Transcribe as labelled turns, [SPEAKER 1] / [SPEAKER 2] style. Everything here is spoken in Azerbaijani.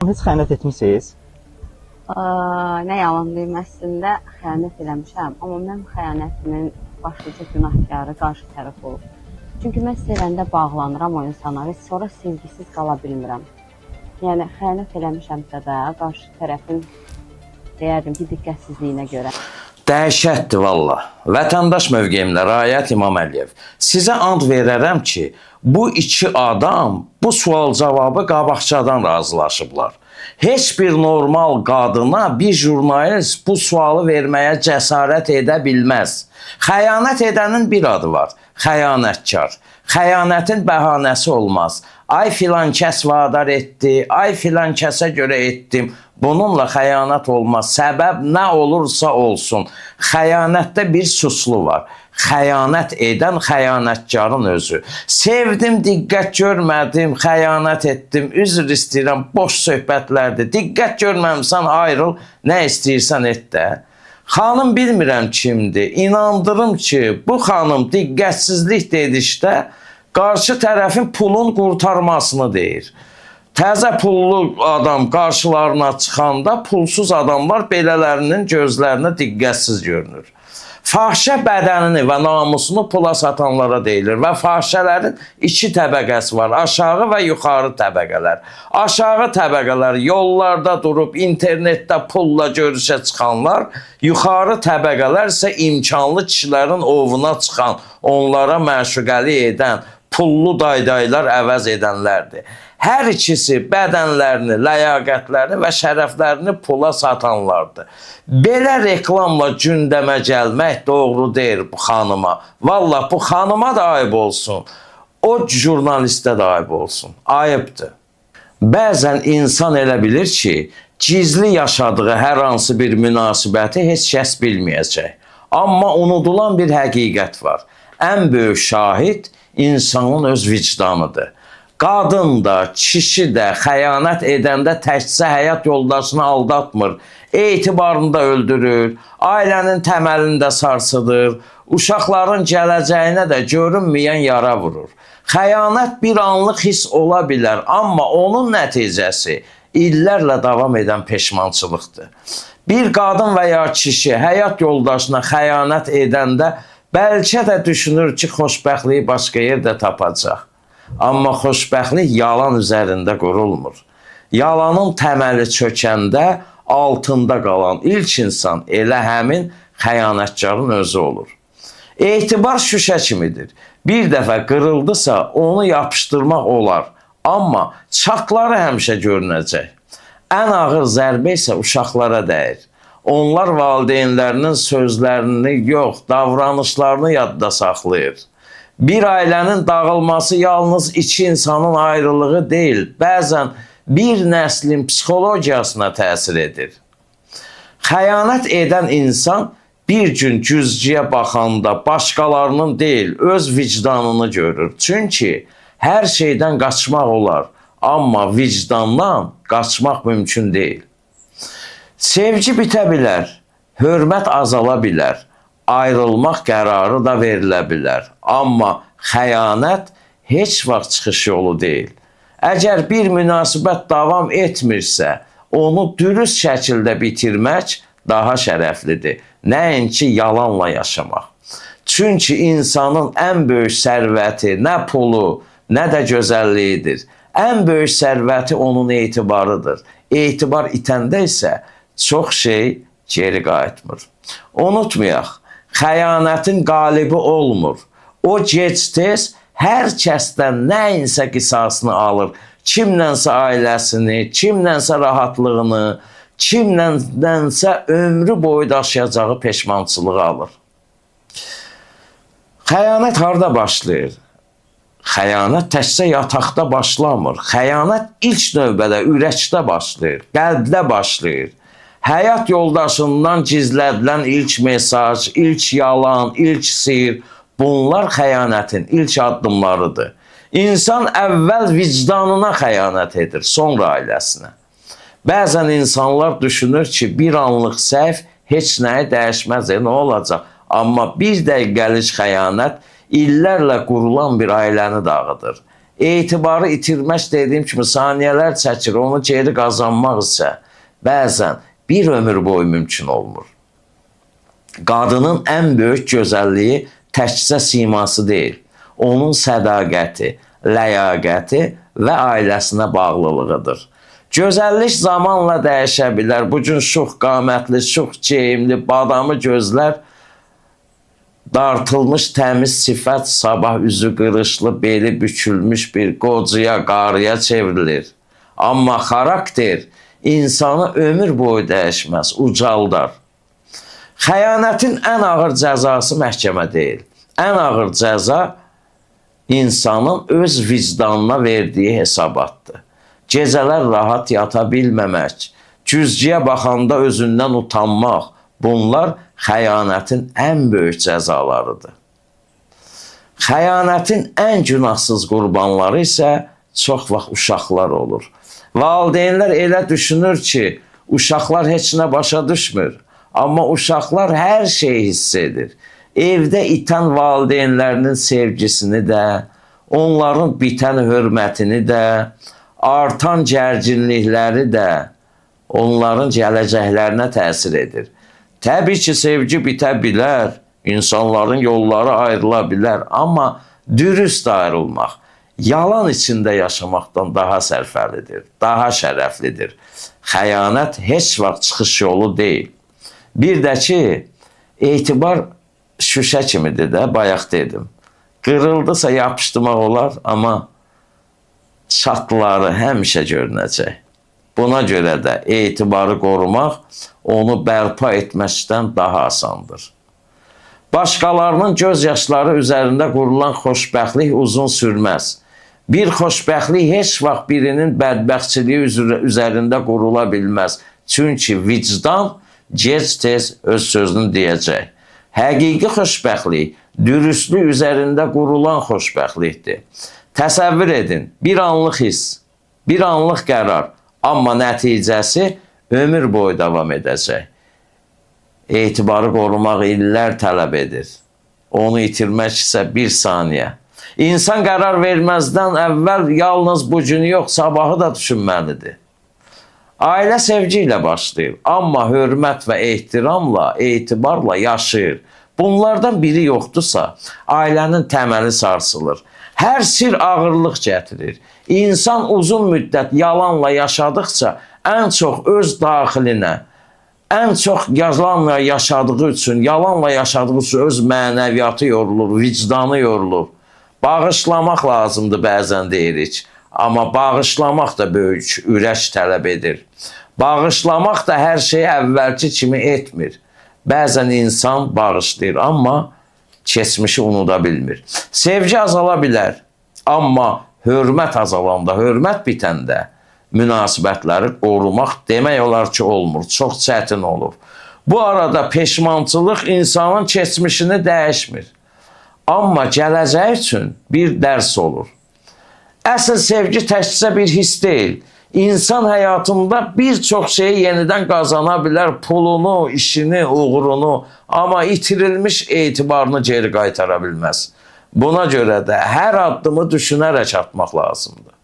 [SPEAKER 1] Heç xəyanət etmisiniz?
[SPEAKER 2] Nə yalan deyim, əslində xəyanət eləmişəm, amma mən xəyanətimin başlıca günahkarı qarşı tərəf olub. Çünki mən sevəndə bağlanıram o insana və sonra sevgisiz qala bilmirəm. Yəni xəyanət eləmişəmsə də qarşı tərəfin deyərdim ki, diqqətsizliyinə görə.
[SPEAKER 3] Dəhşətdir valla. Vətəndaş mövqeyimdə Rayət İmam Əliyev. Sizə and verərəm ki, bu iki adam bu sual cavabı qabaqcadan razılaşıblar. Heç bir normal qadına bir jurnalist bu sualı verməyə cəsarət edə bilməz. Xəyanət edənin bir adı var, xəyanətkar. Xəyanətin bəhanəsi olmaz. Ay filan kəs vadar etdi, ay filan kəsə görə etdim. Bununla xəyanət olmaz. Səbəb nə olursa olsun. Xəyanətdə bir suslu var. Xəyanət edən xəyanətkarın özü. Sevdim, diqqət görmədim, xəyanət etdim, üzr istəyirəm, boş söhbətlərdir. Diqqət görməmsən ayrıl, nə istəyirsən et də. Xanım bilmirəm kimdir. İnandırım ki, bu xanım diqqətsizlik dedikdə qarşı tərəfin pulun qurtarmasını deyir. Təzə pullu adam qarşılarına çıxanda pulsuz adamlar belələrinin gözlərinə diqqətsiz görünür. Fahişə bədənini və namusunu pula satanlara deyilir və fahişələrin iki təbəqəsi var, aşağı və yuxarı təbəqələr. Aşağı təbəqələr yollarda durub internetdə pulla görüşə çıxanlar, yuxarı təbəqələr isə imkanlı kişilərin ovuna çıxan, onlara məşuqəli edən, pullu daydaylar əvəz edənlərdir. Hər ikisi bədənlərini, ləyaqətlərini və şərəflərini pula satanlardır. Belə reklamla gündəmə gəlmək doğru deyil bu xanıma. Vallahi bu xanıma da ayıb olsun. O jurnalistə də ayıb olsun. Ayıbdır. Bəzən insan elə bilir ki, gizli yaşadığı hər hansı bir münasibəti heç kəs bilməyəcək. Amma unudulan bir həqiqət var. Ən böyük şahid insanın öz vicdanıdır. Qadın da, kişi də xəyanət edəndə təkcə həyat yoldaşını aldatmır, etibarını da öldürür, ailənin təməlini də sarsıdır, uşaqların gələcəyinə də görünməyən yara vurur. Xəyanət bir anlıq hiss ola bilər, amma onun nəticəsi illərlə davam edən peşmançılıqdır. Bir qadın və ya kişi həyat yoldaşına xəyanət edəndə bəlkə də düşünür ki, xoşbəxtliyi başqa yerdə tapacaq. Amma xoşbəxtlik yalan üzərində qurulmur. Yalanın təməli çökəndə altında qalan ilk insan elə həmin xəyanətkarın özü olur. Etibar şüşə kimidir. Bir dəfə qırıldısa onu yapışdırmaq olar. Amma çatları həmişə görünəcək. Ən ağır zərbə isə uşaqlara dəyir. Onlar valideynlərinin sözlərini yox, davranışlarını yadda saxlayır. Bir ailənin dağılması yalnız iki insanın ayrılığı deyil, bəzən bir nəslin psixologiyasına təsir edir. Xəyanət edən insan bir gün güzgüyə baxanda başqalarının deyil, öz vicdanını görür. Çünki hər şeydən qaçmaq olar, amma vicdandan qaçmaq mümkün deyil. Sevgi bitə bilər, hörmət azala bilər. Ayrılmaq qərarı da verilə bilər. Amma xəyanət heç vaxt çıxış yolu deyil. Əgər bir münasibət davam etmirsə, onu dürüst şəkildə bitirmək daha şərəflidir. Nəinki yalanla yaşamaq. Çünki insanın ən böyük sərvəti nə pulu, nə də gözəlliyidir. Ən böyük sərvəti onun etibarıdır. Etibar itəndə isə çox şey geri qayıtmır. Unutmayaq. Xəyanətin qalibi olmur. O gec-tez hər kəsdən nəyinsə qisasını alır. Kimlənsə ailəsini, kimlənsə rahatlığını, kimlənsə ömrü boyu daşıyacağı peşmançılığı alır. Xəyanət harda başlayır? Xəyanət təkcə yataqda başlamır. Xəyanət ilk növbədə ürəkdə başlayır, qəlbdə başlayır. Həyat yoldaşından gizlədilən ilk mesaj, ilk yalan, ilk sir, bunlar xəyanətin ilk addımlarıdır. İnsan əvvəl vicdanına xəyanət edir, sonra ailəsinə. Bəzən insanlar düşünür ki, bir anlıq səhv heç nəyi dəyişməz, nə olacaq? Amma bir dəqiqəlik xəyanət illərlə qurulan bir ailəni dağıdır. etibarı itirmək dediyim kimi saniyələr çəkir. Onu geri qazanmaq isə bəzən bir ömür boyu mümkün olmur. Qadının ən böyük gözəlliyi təkcə siması deyil, onun sədaqəti, ləyaqəti və ailəsinə bağlılığıdır. Gözəllik zamanla dəyişə bilər. Bu gün şux qamətli, şux geyimli, badamı gözlər, dartılmış təmiz sifət sabah üzü qırışlı, beli bükülmüş bir qocaya, qarıya çevrilir. Amma xarakter insanı ömür boyu dəyişməz, ucaldar. Xəyanətin ən ağır cəzası məhkəmə deyil. Ən ağır cəza insanın öz vicdanına verdiyi hesabatdır. Gecələr rahat yata bilməmək, güzgüyə baxanda özündən utanmaq, bunlar xəyanətin ən böyük cəzalarıdır. Xəyanətin ən günahsız qurbanları isə çox vaxt uşaqlar olur. Valideynlər elə düşünür ki, uşaqlar heç nə başa düşmür. Amma uşaqlar hər şeyi hiss edir. Evdə itən valideynlərinin sevgisini də, onların bitən hörmətini də, artan gərginlikləri də onların gələcəklərinə təsir edir. Təbii ki, sevgi bitə bilər, insanların yolları ayrıla bilər, amma dürüst ayrılmaq, yalan içində yaşamaqdan daha sərfəlidir, daha şərəflidir. Xəyanət heç vaxt çıxış yolu deyil. Bir də ki, etibar şüşə kimidir də, bayaq dedim. Qırıldısa yapışdırmaq olar, amma çatları həmişə görünəcək. Buna görə də etibarı qorumaq, onu bərpa etməkdən daha asandır. Başqalarının göz yaşları üzərində qurulan xoşbəxtlik uzun sürməz. Bir xoşbəxtlik heç vaxt birinin bədbəxtçiliyi üzərində qurula bilməz. Çünki vicdan gec-tez öz sözünü deyəcək. Həqiqi xoşbəxtlik dürüstlük üzərində qurulan xoşbəxtlikdir. Təsəvvür edin, bir anlıq hiss, bir anlıq qərar, amma nəticəsi ömür boyu davam edəcək. Etibarı qorumaq illər tələb edir. Onu itirmək isə bir saniyə. İnsan qərar verməzdən əvvəl yalnız bu günü yox, sabahı da düşünməlidir. Ailə sevgi ilə başlayır, amma hörmət və ehtiramla, etibarla yaşayır. Bunlardan biri yoxdursa, ailənin təməli sarsılır. Hər sir ağırlıq gətirir. İnsan uzun müddət yalanla yaşadıqca ən çox öz daxilinə, ən çox yalanla yaşadığı üçün öz mənəviyyatı yorulur, vicdanı yorulur. Bağışlamaq lazımdır bəzən deyirik. Amma bağışlamaq da böyük ürək tələb edir. Bağışlamaq da hər şeyi əvvəlki kimi etmir. Bəzən insan bağışlayır, amma keçmişi unuda bilmir. Sevgi azala bilər, amma hörmət azalanda, hörmət bitəndə münasibətləri qorumaq demək olar ki, olmur. Çox çətin olur. Bu arada peşmançılıq insanın keçmişini dəyişmir. Amma gələcək üçün bir dərs olur. Əsl sevgi təkcə bir his deyil. İnsan həyatında bir çox şeyi yenidən qazana bilər, pulunu, işini, uğurunu, amma itirilmiş etibarını geri qaytara bilməz. Buna görə də hər addımı düşünərək atmaq lazımdır.